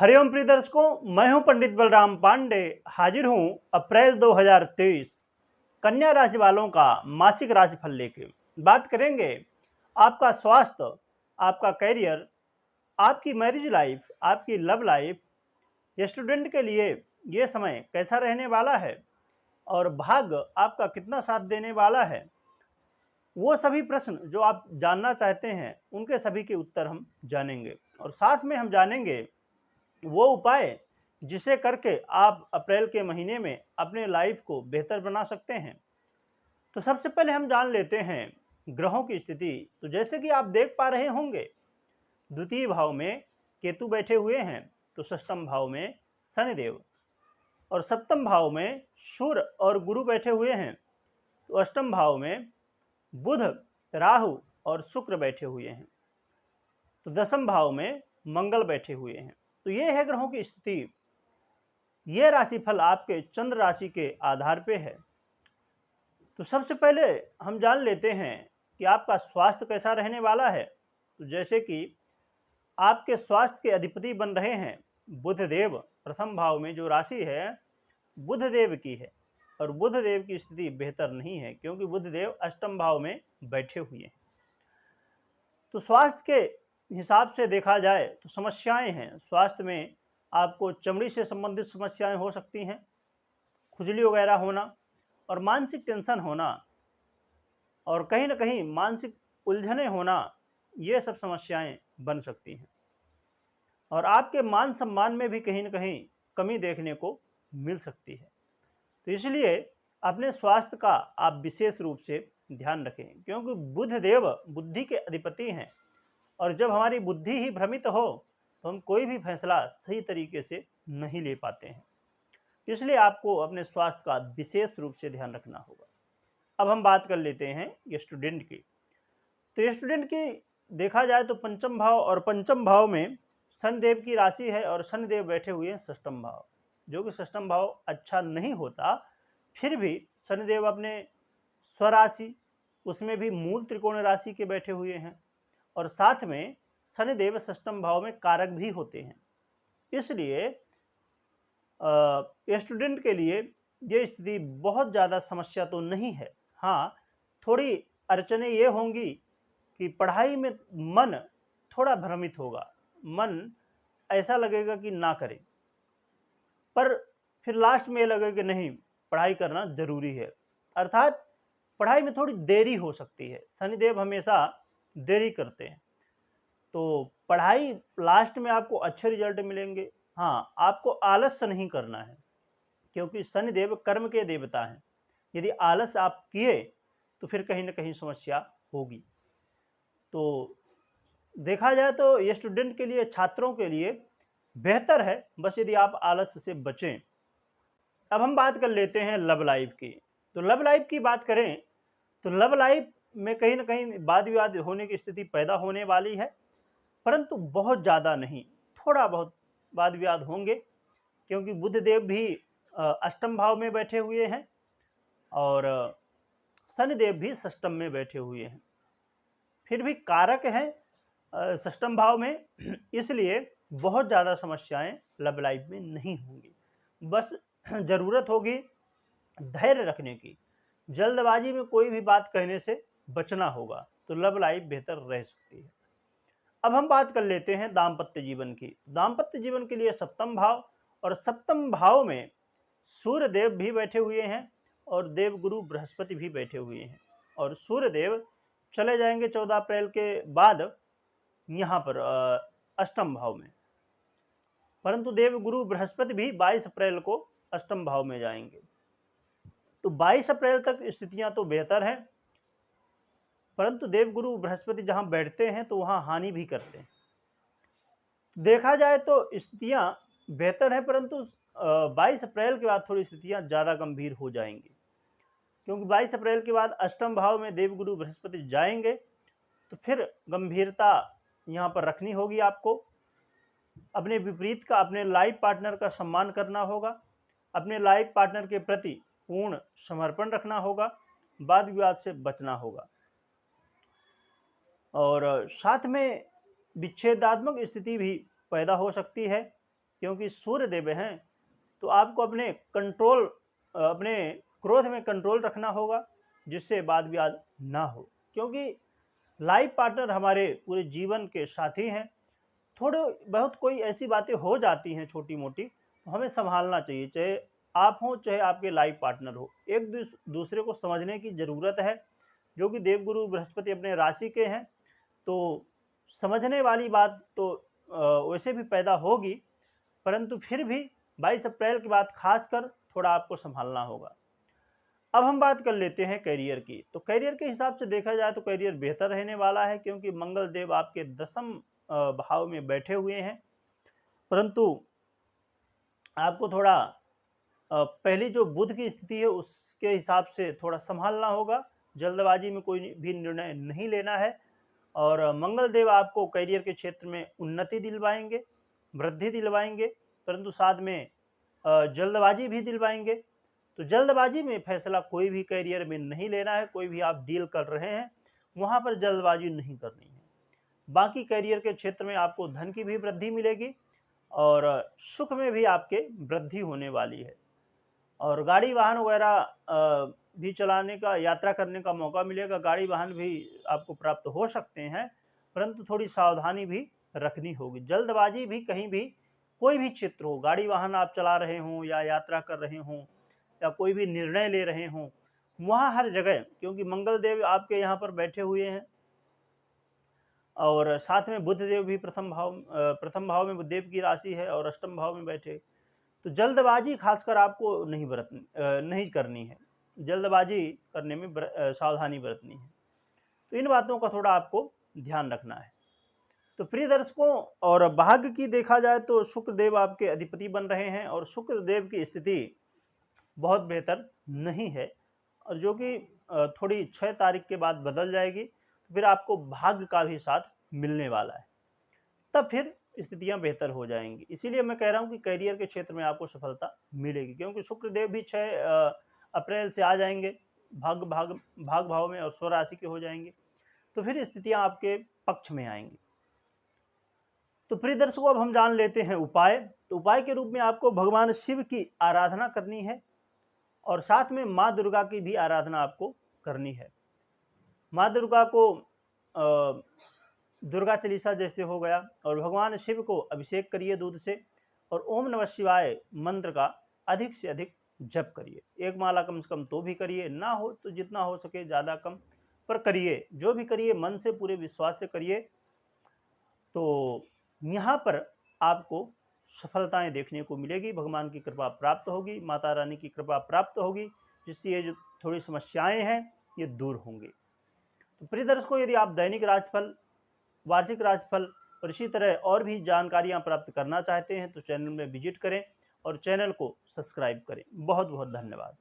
हरिओम प्रिय दर्शकों, मैं हूं पंडित बलराम पांडे। हाजिर हूं अप्रैल 2023 कन्या राशि वालों का मासिक राशिफल लेके। बात करेंगे आपका स्वास्थ्य, आपका करियर, आपकी मैरिज लाइफ, आपकी लव लाइफ, स्टूडेंट के लिए ये समय कैसा रहने वाला है और भाग्य आपका कितना साथ देने वाला है। वो सभी प्रश्न जो आप जानना चाहते हैं उनके सभी के उत्तर हम जानेंगे और साथ में हम जानेंगे वो उपाय जिसे करके आप अप्रैल के महीने में अपने लाइफ को बेहतर बना सकते हैं। तो सबसे पहले हम जान लेते हैं ग्रहों की स्थिति। तो जैसे कि आप देख पा रहे होंगे, द्वितीय भाव में केतु बैठे हुए हैं, तो षष्ठम भाव में शनिदेव, और सप्तम भाव में सूर्य और गुरु बैठे हुए हैं, तो अष्टम भाव में बुध, राहु और शुक्र बैठे हुए हैं, तो दसम भाव में मंगल बैठे हुए हैं। तो ये है ग्रहों की स्थिति। ये राशिफल आपके चंद्र राशि के आधार पे है। तो सबसे पहले हम जान लेते हैं कि आपका स्वास्थ्य कैसा रहने वाला है। तो जैसे कि आपके स्वास्थ्य के अधिपति बन रहे हैं बुधदेव। प्रथम भाव में जो राशि है बुधदेव की है और बुधदेव की स्थिति बेहतर नहीं है क्योंकि बुधदेव अष्टम भाव में बैठे हुए हैं। तो स्वास्थ्य के हिसाब से देखा जाए तो समस्याएं हैं। स्वास्थ्य में आपको चमड़ी से संबंधित समस्याएं हो सकती हैं, खुजली वगैरह होना और मानसिक टेंशन होना और कहीं ना कहीं मानसिक उलझने होना, ये सब समस्याएं बन सकती हैं। और आपके मान सम्मान में भी कहीं ना कहीं कमी देखने को मिल सकती है। तो इसलिए अपने स्वास्थ्य का आप विशेष रूप से ध्यान रखें क्योंकि बुधदेव बुद्धि के अधिपति हैं और जब हमारी बुद्धि ही भ्रमित हो तो हम कोई भी फैसला सही तरीके से नहीं ले पाते हैं। इसलिए आपको अपने स्वास्थ्य का विशेष रूप से ध्यान रखना होगा। अब हम बात कर लेते हैं स्टूडेंट की। तो स्टूडेंट की देखा जाए तो पंचम भाव और पंचम भाव में शनिदेव की राशि है और शनिदेव बैठे हुए हैं षष्ठम भाव, जो कि षष्ठम भाव अच्छा नहीं होता। फिर भी शनिदेव अपने स्वराशि उसमें भी मूल त्रिकोण राशि के बैठे हुए हैं और साथ में शनिदेव षष्ठम भाव में कारक भी होते हैं। इसलिए स्टूडेंट के लिए ये स्थिति बहुत ज़्यादा समस्या तो नहीं है। हाँ, थोड़ी अड़चनें ये होंगी कि पढ़ाई में मन थोड़ा भ्रमित होगा, मन ऐसा लगेगा कि ना करें, पर फिर लास्ट में ये लगेगा कि नहीं, पढ़ाई करना ज़रूरी है। अर्थात पढ़ाई में थोड़ी देरी हो सकती है। शनिदेव हमेशा देरी करते हैं, तो पढ़ाई लास्ट में आपको अच्छे रिजल्ट मिलेंगे। हाँ, आपको आलस्य नहीं करना है क्योंकि शनिदेव कर्म के देवता हैं। यदि आलस आप किए तो फिर कहीं ना कहीं समस्या होगी। तो देखा जाए तो ये स्टूडेंट के लिए, छात्रों के लिए बेहतर है, बस यदि आप आलस्य से बचें। अब हम बात कर लेते हैं लव लाइफ की। तो लव लाइफ की बात करें तो लव लाइफ में कहीं ना कहीं वाद विवाद होने की स्थिति पैदा होने वाली है, परंतु बहुत ज़्यादा नहीं, थोड़ा बहुत वाद विवाद होंगे क्योंकि बुधदेव भी अष्टम भाव में बैठे हुए हैं और शनिदेव भी षष्टम में बैठे हुए हैं। फिर भी कारक हैं षष्टम भाव में, इसलिए बहुत ज़्यादा समस्याएं लव लाइफ में नहीं होंगी। बस ज़रूरत होगी धैर्य रखने की, जल्दबाजी में कोई भी बात कहने से बचना होगा, तो लव लाइफ बेहतर रह सकती है। अब हम बात कर लेते हैं दाम्पत्य जीवन की। दाम्पत्य जीवन के लिए सप्तम भाव और सप्तम भाव में सूर्य देव भी बैठे हुए हैं और देवगुरु बृहस्पति भी बैठे हुए हैं और सूर्य देव चले जाएंगे 14 अप्रैल के बाद यहाँ पर अष्टम भाव में, परंतु देवगुरु बृहस्पति भी 22 अप्रैल को अष्टम भाव में जाएंगे। तो 22 अप्रैल तक स्थितियां तो बेहतर हैं, परंतु देवगुरु बृहस्पति जहां बैठते हैं तो वहां हानि भी करते हैं। देखा जाए तो स्थितियां बेहतर हैं, परंतु 22 अप्रैल के बाद थोड़ी स्थितियां ज़्यादा गंभीर हो जाएंगी क्योंकि 22 अप्रैल के बाद अष्टम भाव में देवगुरु बृहस्पति जाएंगे, तो फिर गंभीरता यहाँ पर रखनी होगी। आपको अपने विपरीत का, अपने लाइफ पार्टनर का सम्मान करना होगा, अपने लाइफ पार्टनर के प्रति पूर्ण समर्पण रखना होगा, वाद विवाद से बचना होगा और साथ में विच्छेदात्मक स्थिति भी पैदा हो सकती है क्योंकि सूर्य देव हैं, तो आपको अपने क्रोध में कंट्रोल रखना होगा, जिससे वाद विवाद ना हो, क्योंकि लाइफ पार्टनर हमारे पूरे जीवन के साथी हैं। थोड़े बहुत कोई ऐसी बातें हो जाती हैं छोटी मोटी, तो हमें संभालना चाहिए, चाहे आप हो चाहे आपके लाइफ पार्टनर हो। एक दूसरे को समझने की ज़रूरत है। जो कि देवगुरु बृहस्पति अपने राशि के हैं, तो समझने वाली बात तो वैसे भी पैदा होगी, परंतु फिर भी 22 अप्रैल के बाद खासकर थोड़ा आपको संभालना होगा। अब हम बात कर लेते हैं करियर की। तो करियर के हिसाब से देखा जाए तो करियर बेहतर रहने वाला है, क्योंकि मंगल देव आपके 10वें भाव में बैठे हुए हैं। परंतु आपको थोड़ा पहली जो बुध की स्थिति है उसके हिसाब से थोड़ा संभालना होगा, जल्दबाजी में कोई भी निर्णय नहीं लेना है। और मंगल देव आपको करियर के क्षेत्र में उन्नति दिलवाएंगे, वृद्धि दिलवाएंगे, परंतु साथ में जल्दबाजी भी दिलवाएंगे। तो जल्दबाजी में फैसला कोई भी करियर में नहीं लेना है। कोई भी आप डील कर रहे हैं वहाँ पर जल्दबाजी नहीं करनी है। बाकी करियर के क्षेत्र में आपको धन की भी वृद्धि मिलेगी और सुख में भी आपके वृद्धि होने वाली है। और गाड़ी वाहन वगैरह भी चलाने का, यात्रा करने का मौका मिलेगा। गाड़ी वाहन भी आपको प्राप्त हो सकते हैं, परंतु थोड़ी सावधानी भी रखनी होगी। जल्दबाजी भी कहीं भी, कोई भी क्षेत्र हो, गाड़ी वाहन आप चला रहे हों या यात्रा कर रहे हों या कोई भी निर्णय ले रहे हों, वहाँ हर जगह, क्योंकि मंगल देव आपके यहाँ पर बैठे हुए हैं और साथ में बुध देव भी प्रथम भाव में देव की राशि है और अष्टम भाव में बैठे। तो जल्दबाजी खासकर आपको नहीं करनी है। जल्दबाजी करने में सावधानी बरतनी है। तो इन बातों का थोड़ा आपको ध्यान रखना है। तो प्रिय दर्शकों, और भाग्य की देखा जाए तो शुक्र देव आपके अधिपति बन रहे हैं और शुक्र देव की स्थिति बहुत बेहतर नहीं है, और जो कि थोड़ी 6 तारीख के बाद बदल जाएगी। तो फिर आपको भाग्य का भी साथ मिलने वाला है, तब फिर स्थितियां बेहतर हो जाएंगी। इसीलिए मैं कह रहा हूं कि करियर के क्षेत्र में आपको सफलता मिलेगी, क्योंकि शुक्र देव भी 6 अप्रैल से आ जाएंगे भाग भाव में और स्वराशि के हो जाएंगे। तो फिर स्थितियां आपके पक्ष में आएंगी। तो प्रिय दर्शकों, अब हम जान लेते हैं उपाय। तो उपाय के रूप में आपको भगवान शिव की आराधना करनी है और साथ में माँ दुर्गा की भी आराधना आपको करनी है। माँ दुर्गा को दुर्गा चालीसा जैसे हो गया, और भगवान शिव को अभिषेक करिए दूध से, और ओम नमः शिवाय मंत्र का अधिक से अधिक जप करिए। 1 माला कम से कम तो भी करिए, ना हो तो जितना हो सके ज़्यादा कम पर करिए। जो भी करिए मन से, पूरे विश्वास से करिए। तो यहाँ पर आपको सफलताएं देखने को मिलेगी, भगवान की कृपा प्राप्त होगी, माता रानी की कृपा प्राप्त होगी, जिससे ये जो थोड़ी समस्याएं हैं ये दूर होंगी। तो प्रिय दर्शकों, यदि आप दैनिक राशिफल, वार्षिक राशिफल और इसी तरह और भी जानकारियां प्राप्त करना चाहते हैं तो चैनल में विजिट करें और चैनल को सब्सक्राइब करें। बहुत बहुत धन्यवाद।